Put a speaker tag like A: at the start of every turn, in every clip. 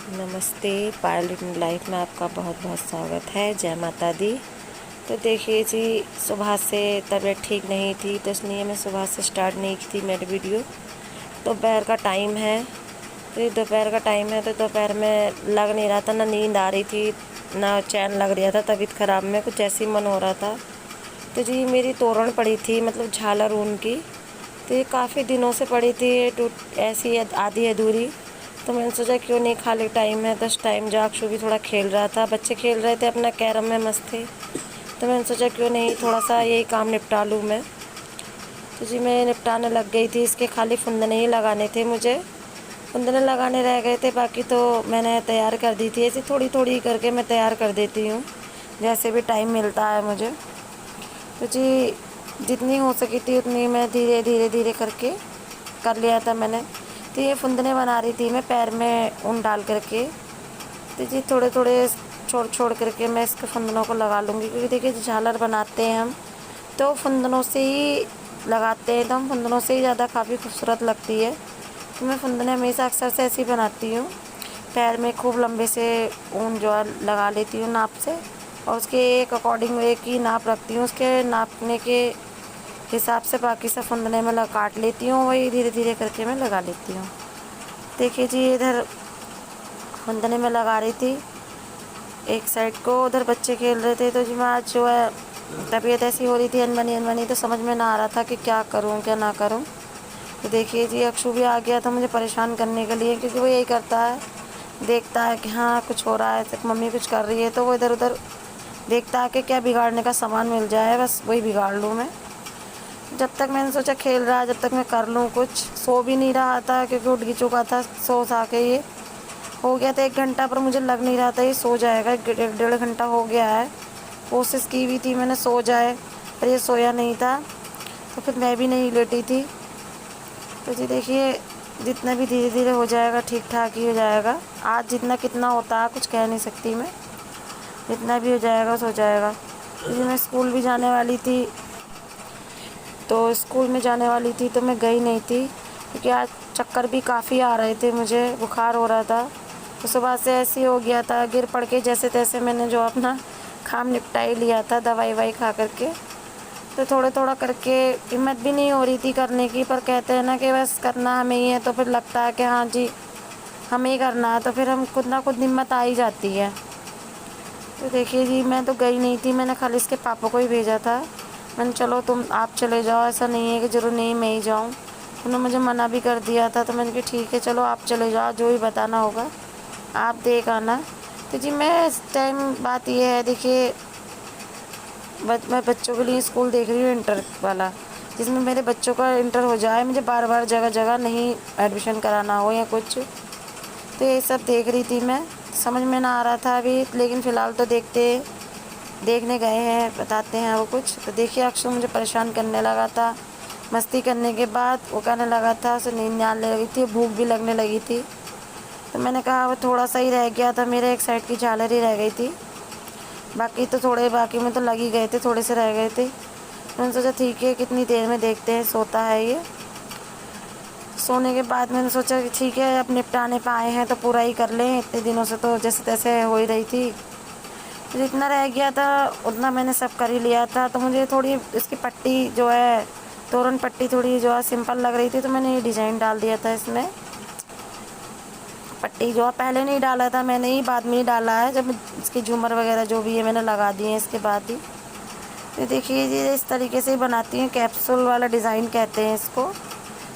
A: नमस्ते, पायल in life में आपका बहुत बहुत स्वागत है। जय माता दी। तो देखिए जी, सुबह से तबीयत ठीक नहीं थी, तो इसलिए मैं सुबह से स्टार्ट नहीं की थी मेरी वीडियो। दोपहर का टाइम है, तो ये दोपहर का टाइम है, तो दोपहर में लग नहीं रहा था, ना नींद आ रही थी ना चैन लग रहा था। तबीयत ख़राब में कुछ ऐसी मन हो रहा था। तो जी मेरी तोरण पड़ी थी, मतलब झालर ऊन की, तो ये काफ़ी दिनों से पड़ी थी, टूट ऐसी आधी अधूरी। तो मैंने सोचा क्यों नहीं, खाली टाइम है, 10 टाइम जाक्षु भी थोड़ा खेल रहा था, बच्चे खेल रहे थे अपना कैरम में मस्त थे। तो मैंने सोचा क्यों नहीं थोड़ा सा यही काम निपटा लूँ मैं। तो जी मैं निपटाने लग गई थी। इसके खाली फुंदने ही लगाने थे मुझे, फुंदने लगाने रह गए थे, बाकी तो मैंने तैयार कर दी थी। ऐसे थोड़ी थोड़ी करके मैं तैयार कर देती हूँ, जैसे भी टाइम मिलता है मुझे। तो जी जितनी हो सकी थी उतनी मैं धीरे धीरे धीरे करके कर लिया था मैंने। तो ये फुंदने बना रही थी मैं पैर में ऊन डाल करके। तो जी थोड़े थोड़े छोड़ छोड़ करके मैं इसके फुंदनों को लगा लूँगी, क्योंकि देखिए झालर बनाते हैं हम तो फुंदनों से ही लगाते हैं, तो हम फुंदनों से ही ज़्यादा काफ़ी खूबसूरत लगती है। तो मैं फुंदने हमेशा अक्सर से ऐसे ही बनाती हूँ। पैर में खूब लंबे से ऊन जो है लगा लेती हूँ नाप से, और उसके एक अकॉर्डिंग एक ही नाप रखती हूँ, उसके नापने के हिसाब से बाकी सब फुंदने में काट लेती हूँ, वही धीरे धीरे करके मैं लगा लेती हूँ। देखिए जी इधर फुंदने में लगा रही थी एक साइड को, उधर बच्चे खेल रहे थे। तो जी मैं आज जो है तबीयत ऐसी हो रही थी अनबनी अनबनी, तो समझ में ना आ रहा था कि क्या करूँ क्या ना करूँ। तो देखिए जी अक्षु भी आ गया था मुझे परेशान करने के लिए, क्योंकि वो यही करता है, देखता है कि हाँ कुछ हो रहा है, तो मम्मी कुछ कर रही है, तो वो इधर उधर देखता है कि क्या बिगाड़ने का सामान मिल जाए, बस वही बिगाड़ लूँ मैं। जब तक मैंने सोचा खेल रहा है, जब तक मैं कर लूँ कुछ। सो भी नहीं रहा था क्योंकि उठ भी चुका था सो सा के, ये हो गया था 1 घंटा, पर मुझे लग नहीं रहा था ये सो जाएगा। 1.5 घंटा हो गया है, कोशिश की हुई थी मैंने सो जाए, पर ये सोया नहीं था, तो फिर मैं भी नहीं लेटी थी। तो जी देखिए जितना भी धीरे धीरे हो जाएगा ठीक ठाक ही हो जाएगा। आज जितना कितना होता है कुछ कह नहीं सकती मैं, जितना भी हो जाएगा सो जाएगा। तो जी मैं स्कूल भी जाने वाली थी, तो स्कूल में जाने वाली थी तो मैं गई नहीं थी, क्योंकि आज चक्कर भी काफ़ी आ रहे थे, मुझे बुखार हो रहा था। तो सुबह से ऐसे ही हो गया था, गिर पड़ के जैसे तैसे मैंने जो अपना काम निपटा ही लिया था दवाई वाई खा करके। तो थोड़ा थोड़ा करके हिम्मत भी नहीं हो रही थी करने की, पर कहते हैं ना कि बस करना हमें ही है, तो फिर लगता है कि हाँ जी हमें ही करना है, तो फिर हम खुद ना खुद हिम्मत आ ही जाती है। तो देखिए जी मैं तो गई नहीं थी, मैंने खाली इसके पापा को ही भेजा था। मैंने चलो तुम आप चले जाओ, ऐसा नहीं है कि ज़रूर नहीं मैं ही जाऊँ। उन्होंने मुझे मना भी कर दिया था, तो मैंने कहा ठीक है चलो आप चले जाओ, जो भी बताना होगा आप देख आना। तो जी मैं इस टाइम बात ये है, देखिए मैं बच्चों के लिए स्कूल देख रही हूँ इंटर वाला, जिसमें मेरे बच्चों का इंटर हो जाए, मुझे बार बार जगह जगह नहीं एडमिशन कराना हो या कुछ। तो ये सब देख रही थी मैं, समझ में ना आ रहा था अभी, लेकिन फ़िलहाल तो देखने गए हैं, बताते हैं वो कुछ। तो देखिए अक्षु मुझे परेशान करने लगा था, मस्ती करने के बाद वो कहने लगा था उसे नींद आने लगी थी, भूख भी लगने लगी थी। तो मैंने कहा वो थोड़ा सा ही रह गया था, मेरे एक साइड की झालर ही रह गई थी, बाकी तो थोड़े बाकी में तो लग ही गए थे, थोड़े से रह गए थे। मैंने सोचा ठीक है कितनी देर में देखते हैं सोता है ये। सोने के बाद मैंने सोचा कि ठीक है अब निपटाने पे आए हैं तो पूरा ही कर लें, इतने दिनों से तो जैसे तैसे हो ही रही थी। तो जितना रह गया था उतना मैंने सब कर ही लिया था। तो मुझे थोड़ी इसकी पट्टी जो है, तोरण पट्टी थोड़ी जो है सिंपल लग रही थी, तो मैंने ये डिज़ाइन डाल दिया था इसमें। पट्टी जो है पहले नहीं डाला था मैंने, ही बाद में ही डाला है, जब इसकी झूमर वगैरह जो भी है मैंने लगा दिए हैं इसके बाद ही। तो देखिए ये इस तरीके से ही बनाती हूँ, कैप्सूल वाला डिज़ाइन कहते हैं इसको।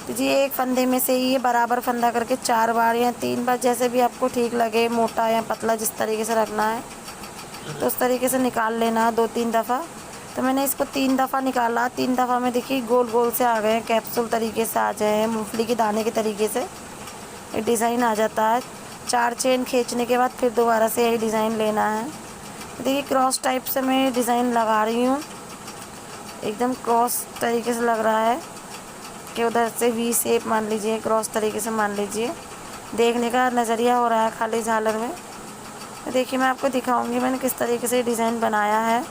A: तो जी एक फंदे में से ही ये बराबर फंदा करके 4 बार या 3 बार, जैसे भी आपको ठीक लगे, मोटा या पतला जिस तरीके से रखना है तो उस तरीके से निकाल लेना 2-3 दफ़ा। तो मैंने इसको 3 दफ़ा निकाला, 3 दफ़ा में देखिए गोल गोल से आ गए हैं, कैप्सूल तरीके से आ जाए हैं, मूंगफली के दाने के तरीके से एक डिज़ाइन आ जाता है। 4 चेन खींचने के बाद फिर दोबारा से यही डिज़ाइन लेना है। तो देखिए क्रॉस टाइप से मैं डिज़ाइन लगा रही हूँ, एकदम क्रॉस तरीके से लग रहा है कि उधर से वी शेप मान लीजिए, क्रॉस तरीके से मान लीजिए, देखने का नज़रिया हो रहा है खाली झालर में। तो देखिए मैं आपको दिखाऊंगी मैंने किस तरीके से डिज़ाइन बनाया है।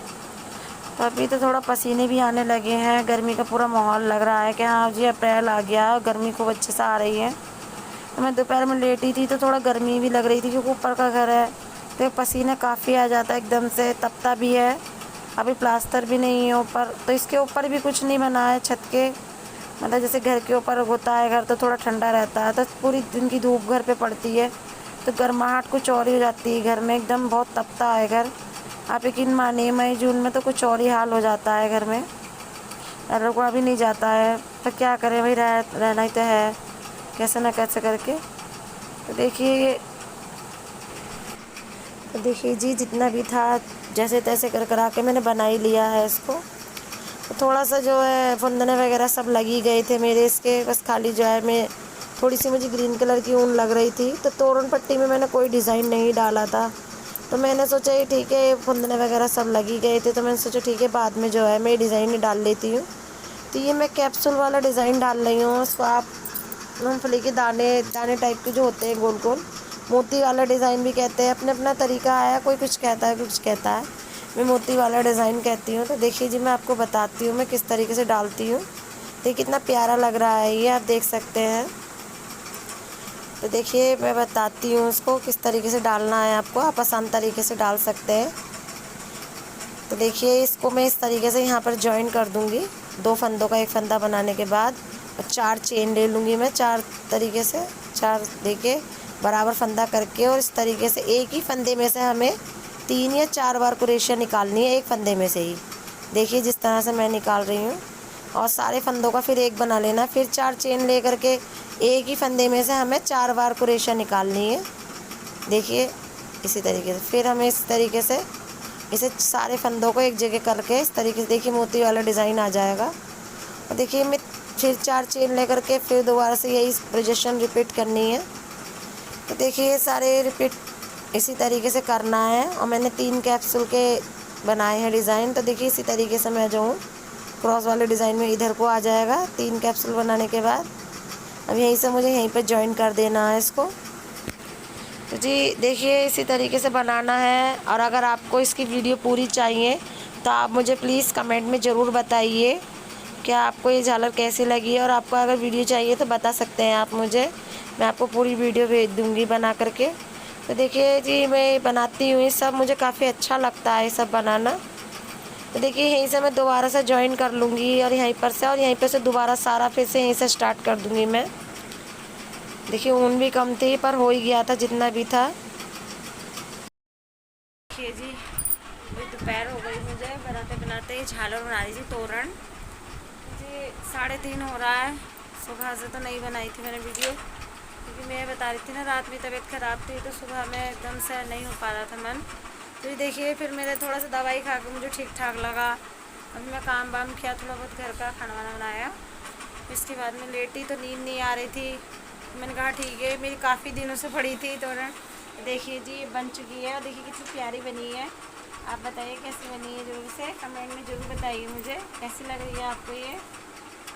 A: तो अभी तो थोड़ा पसीने भी आने लगे हैं, गर्मी का पूरा माहौल लग रहा है कि हाँ जी अप्रैल आ गया, गर्मी खूब अच्छे से आ रही है। तो मैं दोपहर में लेटी थी तो थोड़ा गर्मी भी लग रही थी क्योंकि ऊपर का घर है तो पसीना काफ़ी आ जाता है, एकदम से तपता भी है। अभी प्लास्टर भी नहीं है ऊपर, तो इसके ऊपर भी कुछ नहीं बना है छत के, मतलब जैसे घर के ऊपर होता है घर तो थोड़ा ठंडा रहता है, तो पूरी दिन की धूप घर पे पड़ती है तो गर्माहट कुछ और ही हो जाती है घर में, एकदम बहुत तपता है घर। आप यकीन मानिए मई जून में तो कुछ और ही हाल हो जाता है घर में, रुका भी नहीं जाता है। तो क्या करें भाई, रहना ही तो है कैसे ना कैसे करके। तो देखिए जी, जितना भी था जैसे तैसे कर करा के मैंने बना ही लिया है इसको। तो थोड़ा सा जो है फंदने वगैरह सब लगी गए थे मेरे इसके, बस खाली जो है मैं थोड़ी सी मुझे ग्रीन कलर की ऊन लग रही थी। तो तोरण पट्टी में मैंने कोई डिज़ाइन नहीं डाला था, तो मैंने सोचा ये ठीक है, फंदने वगैरह सब लगी गए थे तो मैंने सोचा ठीक है बाद में जो है मैं डिज़ाइन ही डाल लेती हूँ। तो ये मैं कैप्सूल वाला डिज़ाइन डाल रही हूँ, उसको आप मूँगफली के दाने दाने टाइप के जो होते हैं गोल गोल, मोती वाला डिज़ाइन भी कहते हैं, अपना अपना तरीका है, कोई कुछ कहता है कुछ कहता है, मैं मोती वाला डिज़ाइन कहती हूँ। तो देखिए जी, मैं आपको बताती हूँ मैं किस तरीके से डालती हूँ। तो कितना प्यारा लग रहा है ये, आप देख सकते हैं। तो देखिए मैं बताती हूँ उसको किस तरीके से डालना है आपको, आप आसान तरीके से डाल सकते हैं। तो देखिए इसको मैं इस तरीके से यहाँ पर जॉइन कर दूँगी, 2 फंदों का एक फंदा बनाने के बाद 4 चेन ले लूँगी मैं, 4 तरीके से 4 देके बराबर फंदा करके, और इस तरीके से एक ही फंदे में से हमें 3 या 4 बार क्रोशिया निकालनी है, एक फंदे में से ही। देखिए जिस तरह से मैं निकाल रही हूँ, और सारे फंदों का फिर एक बना लेना, फिर 4 चेन ले करके एक ही फंदे में से हमें 4 बार क्रोशिया निकालनी है। देखिए इसी तरीके से फिर हमें इस तरीके से इसे सारे फंदों को एक जगह करके इस तरीके से देखिए मोती वाला डिज़ाइन आ जाएगा। और देखिए मैं फिर 4 चेन ले करके फिर दोबारा से यही पोजीशन रिपीट करनी है। तो देखिए ये सारे रिपीट इसी तरीके से करना है, और मैंने 3 कैप्सूल के बनाए हैं डिज़ाइन। तो देखिए इसी तरीके से मैं जो हूँ क्रॉस वाले डिज़ाइन में इधर को आ जाएगा 3 कैप्सूल बनाने के बाद। अब यहीं से मुझे यहीं पर जॉइन कर देना है इसको। तो जी देखिए इसी तरीके से बनाना है, और अगर आपको इसकी वीडियो पूरी चाहिए तो आप मुझे प्लीज़ कमेंट में ज़रूर बताइए कि आपको ये झालर कैसी लगी है, और आपको अगर वीडियो चाहिए तो बता सकते हैं आप मुझे, मैं आपको पूरी वीडियो भेज दूँगी बना करके। तो देखिए जी मैं बनाती हूँ ये सब, मुझे काफ़ी अच्छा लगता है ये सब बनाना। तो देखिए यहीं से मैं दोबारा से जॉइन कर लूँगी, और यहीं पर से और यहीं पर से दोबारा सारा फिर से यहीं से स्टार्ट कर दूँगी मैं। देखिए ऊन भी कम थी पर हो ही गया था जितना भी था। देखिए जी दोपहर हो गई, मुझे बनाते बनाते झालर बना रही थी तोरण जी। 3:30 हो रहा है, सुबह से तो नहीं बनाई थी मैंने वीडियो, क्योंकि मैं बता रही थी ना रात में तबीयत ख़राब थी तो सुबह में एकदम से नहीं हो पा रहा था मन। तो ये देखिए फिर मेरे थोड़ा सा दवाई खा के मुझे ठीक ठाक लगा, अभी मैं काम वाम किया, थोड़ा बहुत घर का खाना वाना बनाया, इसके बाद में लेटी तो नींद नहीं आ रही थी। मैंने कहा ठीक है, मेरी काफ़ी दिनों से पड़ी थी तोरण। देखिए जी ये बन चुकी है, और देखिए कितनी प्यारी बनी है। आप बताइए कैसी बनी है, जरूर से कमेंट में ज़रूर बताइए मुझे कैसी लग रही है आपको ये।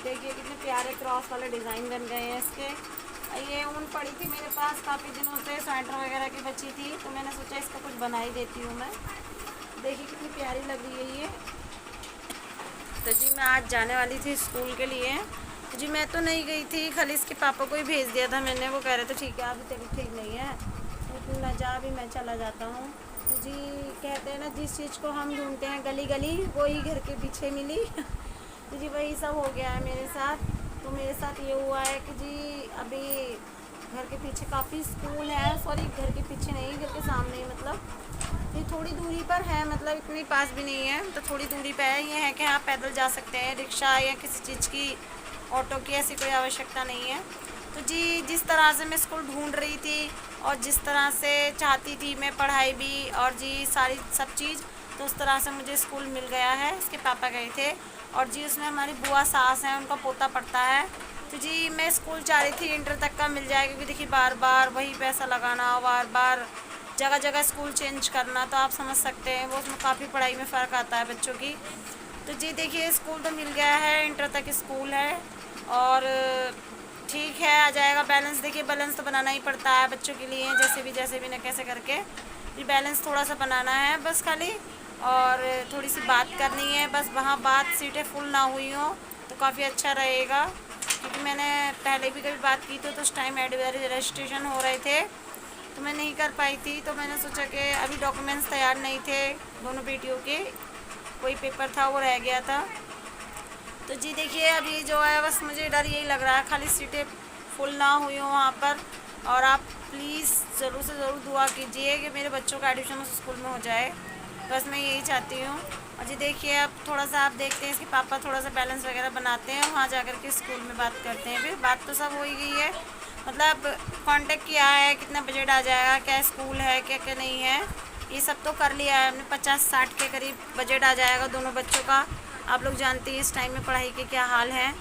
A: देखिए कितने प्यारे क्रॉस वाले डिज़ाइन बन गए हैं इसके। ये ऊन पड़ी थी मेरे पास काफ़ी दिनों से, स्वेटर वगैरह की बची थी, तो मैंने सोचा इसका कुछ बना ही देती हूँ मैं। देखिए कितनी प्यारी लग रही है ये। तो जी मैं आज जाने वाली थी स्कूल के लिए जी, मैं तो नहीं गई थी, खाली इसके पापा को ही भेज दिया था मैंने। वो कह रहे थे ठीक है अभी तेरी ठीक नहीं है तो तू ना जा, अभी मैं चला जाता हूँ। तो जी कहते हैं ना जिस चीज़ को हम ढूंढते हैं गली गली वही घर के पीछे मिली। तो जी वही सब हो गया है मेरे साथ। तो मेरे साथ ये हुआ है कि जी अभी घर के पीछे काफ़ी स्कूल है, सॉरी घर के पीछे नहीं, घर के सामने ही, मतलब ये थोड़ी दूरी पर है, मतलब इतनी पास भी नहीं है, तो थोड़ी दूरी पर है। ये है कि आप पैदल जा सकते हैं, रिक्शा या किसी चीज़ की, ऑटो की ऐसी कोई आवश्यकता नहीं है। तो जी जिस तरह से मैं स्कूल ढूंढ रही थी और जिस तरह से चाहती थी मैं पढ़ाई भी और जी सारी सब चीज़, तो उस तरह से मुझे स्कूल मिल गया है। इसके पापा गए थे, और जी उसमें हमारी बुआ सास हैं, उनका पोता पढ़ता है। तो जी मैं स्कूल चाह रही थी इंटर तक का मिल जाए, क्योंकि देखिए बार बार वही पैसा लगाना, बार बार जगह जगह स्कूल चेंज करना, तो आप समझ सकते हैं वो उसमें काफ़ी पढ़ाई में फ़र्क आता है बच्चों की। तो जी देखिए स्कूल तो मिल गया है, इंटर तक स्कूल है, और ठीक है आ जाएगा बैलेंस। देखिए बैलेंस तो बनाना ही पड़ता है बच्चों के लिए, जैसे भी ना कैसे करके ये बैलेंस थोड़ा सा बनाना है बस खाली, और थोड़ी सी बात करनी है बस, वहाँ बात सीटें फुल ना हुई हों तो काफ़ी अच्छा रहेगा।
B: क्योंकि मैंने पहले भी कभी बात की तो उस टाइम रजिस्ट्रेशन हो रहे थे तो मैं नहीं कर पाई थी। तो मैंने सोचा कि अभी डॉक्यूमेंट्स तैयार नहीं थे दोनों बेटियों के, कोई पेपर था वो रह गया था। तो जी देखिए अभी जो है बस मुझे डर यही लग रहा है खाली सीटें फुल ना हुई हो वहाँ पर। और आप प्लीज़ ज़रूर से ज़रूर दुआ कीजिए कि मेरे बच्चों का एडमिशन उस स्कूल में हो जाए, बस मैं यही चाहती हूँ। और जी देखिए अब थोड़ा सा आप देखते हैं इसके पापा थोड़ा सा बैलेंस वगैरह बनाते हैं, वहाँ जा कर के स्कूल में बात करते हैं। फिर बात तो सब हो ही गई है, मतलब कांटेक्ट किया है कितना बजट आ जाएगा, क्या स्कूल है क्या क्या नहीं है, ये सब तो कर लिया है हमने। 50-60 के करीब बजट आ जाएगा दोनों बच्चों का। आप लोग जानते हैं इस टाइम में पढ़ाई के क्या हाल है।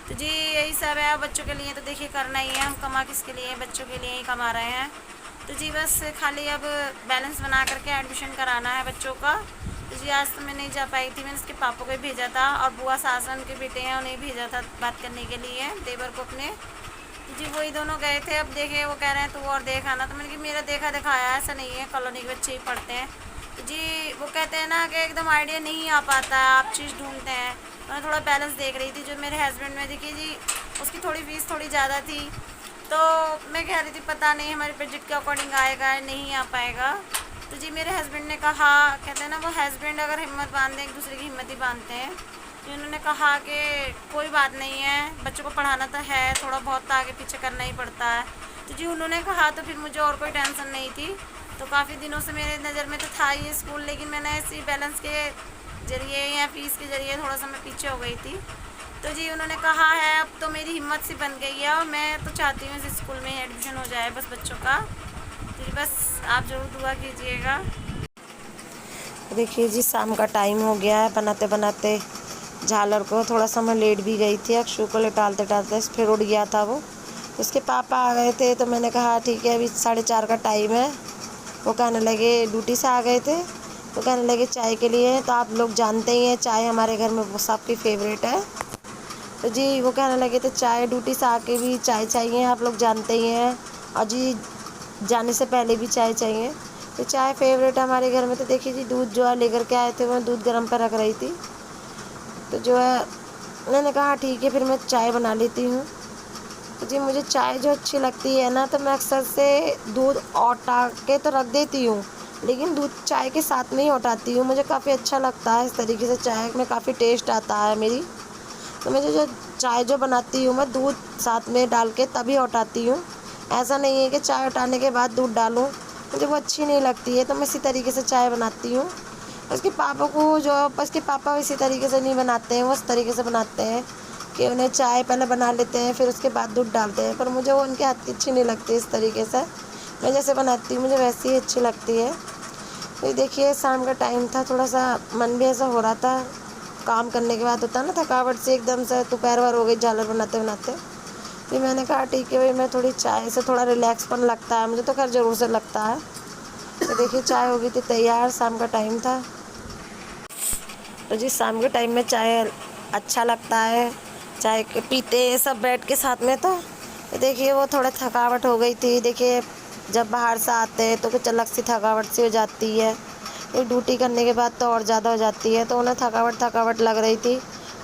B: तो जी यही सब है बच्चों के लिए, तो देखिए करना ही है, हम कमा किसके लिए, बच्चों के लिए ही कमा रहे हैं। तो जी बस खाली अब बैलेंस बना करके एडमिशन कराना है बच्चों का। तो जी आज तो मैं नहीं जा पाई थी, मैंने उसके पापा को ही भेजा था और बुआ सासन के बेटे हैं उन्हें भेजा था बात करने के लिए, देवर को अपने। तो जी वही दोनों गए थे। अब देखे वो कह रहे हैं तो और देखा ना, तो मैंने कहा मेरा देखा दिखाया ऐसा नहीं है, कॉलोनी के बच्चे ही पढ़ते हैं। तो जी वो कहते हैं ना कि एकदम आइडिया नहीं आ पाता है, आप चीज़ ढूंढते हैं। मैं थोड़ा बैलेंस देख रही थी, जो मेरे हस्बैंड में देखिए जी उसकी थोड़ी फीस थोड़ी ज़्यादा थी, तो मैं कह रही थी पता नहीं हमारे बजट के अकॉर्डिंग आएगा नहीं आ पाएगा। तो जी मेरे हस्बैंड ने कहा, कहते हैं ना वो हस्बैंड अगर हिम्मत बांधते एक दूसरे की हिम्मत ही बांधते हैं। तो उन्होंने कहा कि कोई बात नहीं है, बच्चों को पढ़ाना तो है, थोड़ा बहुत तो आगे पीछे करना ही पड़ता है। तो जी उन्होंने कहा तो फिर मुझे और कोई टेंशन नहीं थी। तो काफ़ी दिनों से मेरे नज़र में तो था ये स्कूल, लेकिन मैंने ऐसी बैलेंस के ज़रिए या फीस के ज़रिए थोड़ा सा मैं पीछे हो गई थी। तो जी उन्होंने कहा है अब तो मेरी हिम्मत सी बन गई है और मैं तो चाहती हूँ इस स्कूल में एडमिशन हो जाए बस बच्चों का। तो जी बस आप ज़रूर दुआ कीजिएगा।
A: देखिए जी शाम का टाइम हो गया है, बनाते बनाते झालर को थोड़ा सा मैं लेट भी गई थी, अक्षु को लेटालते टालते फिर उड़ गया था वो। उसके पापा आ गए थे तो मैंने कहा ठीक है अभी 4:30 का टाइम है। वो कहने लगे ड्यूटी से आ गए थे तो कहने लगे चाय के लिए, तो आप लोग जानते ही हैं चाय हमारे घर में वो सबकी फेवरेट है। तो जी वो कहने लगे तो चाय ड्यूटी से आके भी चाय चाहिए, आप लोग जानते ही हैं, और जी जाने से पहले भी चाय चाहिए। तो चाय फेवरेट है हमारे घर में। तो देखिए जी दूध जो है लेकर के आए थे, मैं दूध गर्म पर रख रही थी। तो जो है मैंने कहा ठीक है फिर मैं चाय बना लेती हूँ। तो जी मुझे चाय जो अच्छी लगती है ना, तो मैं अक्सर से दूध औटा के तो रख देती हूँ, लेकिन दूध चाय के साथ में ही औटाती हूँ। मुझे काफ़ी अच्छा लगता है इस तरीके से, चाय में काफ़ी टेस्ट आता है मेरी। तो मुझे जो चाय जो बनाती हूँ मैं दूध साथ में डाल के तभी औटाती हूँ। ऐसा नहीं है कि चाय उठाने के बाद दूध डालूँ, मुझे वो अच्छी नहीं लगती है। तो मैं इसी तरीके से चाय बनाती हूँ। उसके पापा को जो उसके पापा इसी तरीके से नहीं बनाते हैं, वो इस तरीके से बनाते हैं कि उन्हें चाय पहले बना लेते हैं फिर उसके बाद दूध डालते हैं, पर मुझे वो उनके हाथ की अच्छी नहीं लगती इस तरीके से। मैं जैसे बनाती हूँ मुझे वैसी ही अच्छी लगती है। तो देखिए शाम का टाइम था, थोड़ा सा मन भी ऐसा हो रहा था, काम करने के बाद होता है ना थकावट से एकदम से दोपहर भर हो गई झालर बनाते बनाते। फिर मैंने कहा ठीक है भाई मैं थोड़ी चाय से थोड़ा रिलैक्सपन लगता है, मुझे तो खैर ज़रूर से लगता है। तो देखिए चाय हो गई थी तैयार, शाम का टाइम था। तो जी शाम के टाइम में चाय अच्छा लगता है, चाय पीते सब बैठ के साथ में। तो देखिए वो थोड़ा थकावट हो गई थी, देखिए जब बाहर से आते हैं तो कुछ अलग सी थकावट सी हो जाती है, ये ड्यूटी करने के बाद तो और ज़्यादा हो जाती है। तो उन्हें थकावट लग रही थी।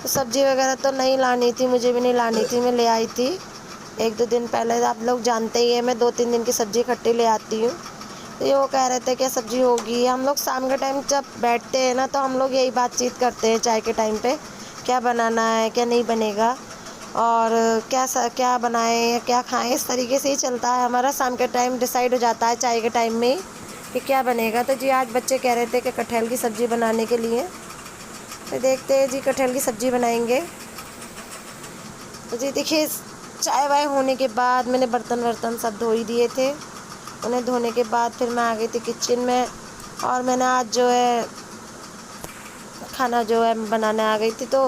A: तो सब्ज़ी वगैरह तो नहीं लानी थी, मुझे भी नहीं लानी थी, मैं ले आई थी 1-2 दिन पहले। आप लोग जानते ही हैं मैं 2-3 दिन की सब्ज़ी इकट्ठी ले आती हूँ। तो ये वो कह रहे थे क्या सब्ज़ी होगी। हम लोग शाम के टाइम जब बैठते हैं ना तो हम लोग यही बातचीत करते हैं चाय के टाइम पे, क्या बनाना है क्या नहीं बनेगा और क्या बनाएं या क्या खाएं, इस तरीके से ही चलता है हमारा। शाम के टाइम डिसाइड हो जाता है चाय के टाइम में कि क्या बनेगा। तो जी आज बच्चे कह रहे थे कि कटहल की सब्ज़ी बनाने के लिए, तो देखते हैं जी कटहल की सब्ज़ी बनाएंगे। तो जी देखिए चाय वाय होने के बाद मैंने बर्तन वर्तन सब धो ही दिए थे। उन्हें धोने के बाद फिर मैं आ गई थी किचन में, और मैंने आज जो है खाना जो है बनाने आ गई थी। तो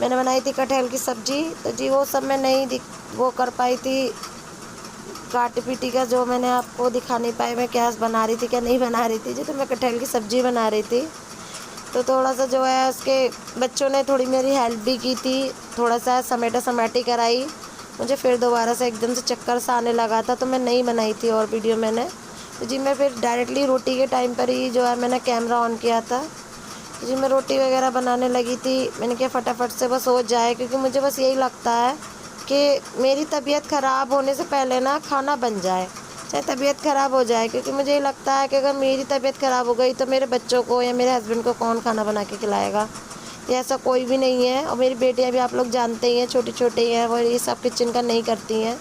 A: मैंने बनाई थी कटहल की सब्ज़ी। तो जी वो सब मैं नहीं वो कर पाई थी, काटी पीटी का जो मैंने आपको दिखा नहीं पाई मैं क्या बना रही थी क्या नहीं बना रही थी जी। तो मैं कटहल की सब्ज़ी बना रही थी। तो थोड़ा सा जो है उसके बच्चों ने थोड़ी मेरी हेल्प भी की थी, थोड़ा सा समेटी कराई। मुझे फिर दोबारा से एकदम से चक्कर सा आने लगा था तो मैं नहीं बनाई थी और वीडियो मैंने। तो जी मैं फिर डायरेक्टली रोटी के टाइम पर ही जो है मैंने कैमरा ऑन किया था। तो जी मैं रोटी वगैरह बनाने लगी थी, मैंने कहा फटाफट से बस हो जाए, क्योंकि मुझे बस यही लगता है कि मेरी तबीयत ख़राब होने से पहले ना खाना बन जाए, चाहे तबीयत ख़राब हो जाए, क्योंकि मुझे ये लगता है कि अगर मेरी तबीयत ख़राब हो गई तो मेरे बच्चों को या मेरे हस्बैंड को कौन खाना बना के खिलाएगा। ये ऐसा कोई भी नहीं है। और मेरी बेटियां भी आप लोग जानते ही हैं, छोटी छोटी हैं, वो ये सब किचन का नहीं करती हैं।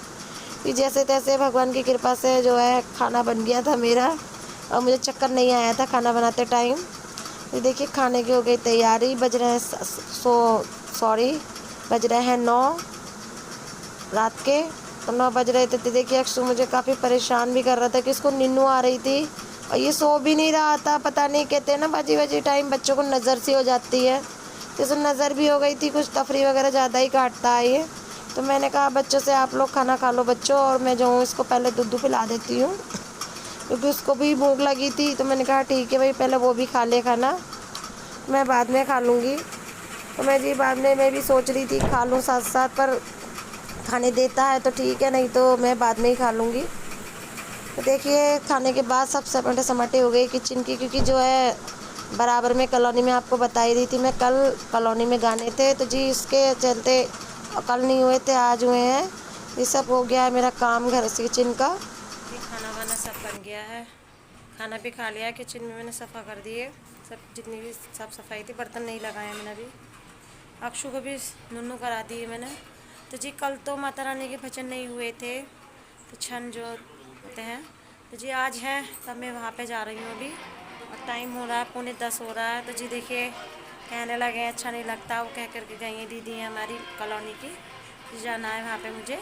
A: कि जैसे तैसे भगवान की कृपा से जो है खाना बन गया था मेरा, और मुझे चक्कर नहीं आया था खाना बनाते टाइम। तो देखिए खाने की हो गई तैयारी। बज रहे हैं बज रहे हैं 9 रात के। तो 9 बज रहे थे। तो देखिए अक्षु मुझे काफ़ी परेशान भी कर रहा था कि इसको नींद आ रही थी और ये सो भी नहीं रहा था। पता नहीं, कहते हैं ना बाजी टाइम बच्चों को नज़र सी हो जाती है, जैसे नज़र भी हो गई थी। कुछ तफरी वगैरह ज़्यादा ही काटता है ये। तो मैंने कहा बच्चों से आप लोग खाना खा लो बच्चों, और मैं जो हूँ इसको पहले दूध पिला देती हूँ, क्योंकि उसको भी भूख लगी थी। तो मैंने कहा ठीक है भाई, पहले वो भी खा ले खाना, मैं बाद में खा लूँगी। तो बाद में मैं भी सोच रही थी खा लूँ साथ साथ, पर खाने देता है तो ठीक है, नहीं तो मैं बाद में ही खा लूँगी। तो देखिए खाने के बाद सब सपाटे समाटे हो गए किचन की, क्योंकि जो है बराबर में कॉलोनी में आपको बता ही रही थी मैं, कल कॉलोनी में गाने थे, तो जी इसके चलते कल नहीं हुए थे, आज हुए हैं। ये सब हो गया है मेरा काम घर से किचन का। खाना वाना सब बन गया है, खाना भी खा लिया। किचन में मैंने सफ़ा कर दिए सब, जितनी भी साफ़ सफाई थी। बर्तन नहीं लगाए मैंने अभी। अक्षु को भी नुन्नू करा दिए मैंने। तो जी कल तो माता रानी के भजन नहीं हुए थे, तो छन जो होते हैं, तो जी आज है, तब मैं वहाँ पे जा रही हूँ अभी। और टाइम हो रहा है 9:45 हो रहा है। तो जी देखिए कहने लगे अच्छा नहीं लगता, वो कह करके गई हैं दीदी हैं हमारी कॉलोनी की, तो जाना है वहाँ पे मुझे।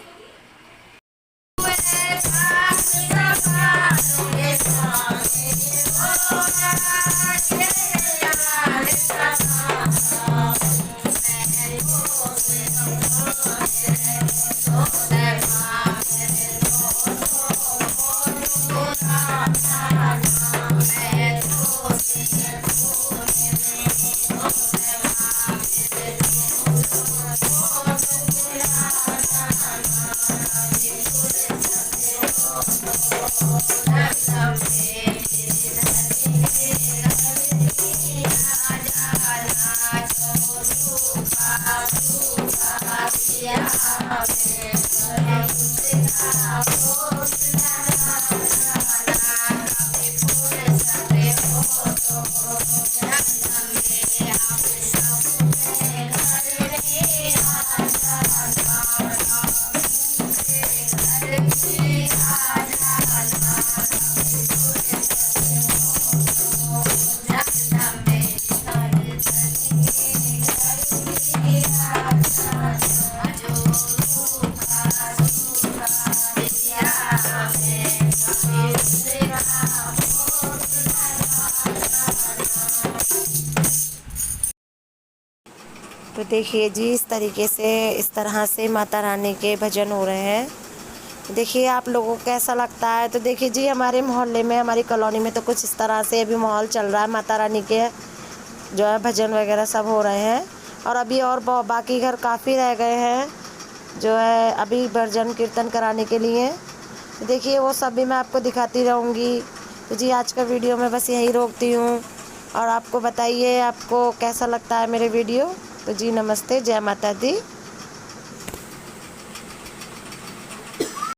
A: तो देखिए जी इस तरह से माता रानी के भजन हो रहे हैं। देखिए आप लोगों को कैसा लगता है। तो देखिए जी हमारे मोहल्ले में, हमारी कॉलोनी में तो कुछ इस तरह से अभी माहौल चल रहा है। माता रानी के जो है भजन वगैरह सब हो रहे हैं, और अभी और बाकी घर काफ़ी रह गए हैं जो है अभी भजन कीर्तन कराने के लिए। तो देखिए वो सब भी मैं आपको दिखाती रहूँगी। तो जी आज का वीडियो मैं बस यहीं रोकती हूँ, और आपको बताइए आपको कैसा लगता है मेरे वीडियो। तो जी नमस्ते, जय माता दी।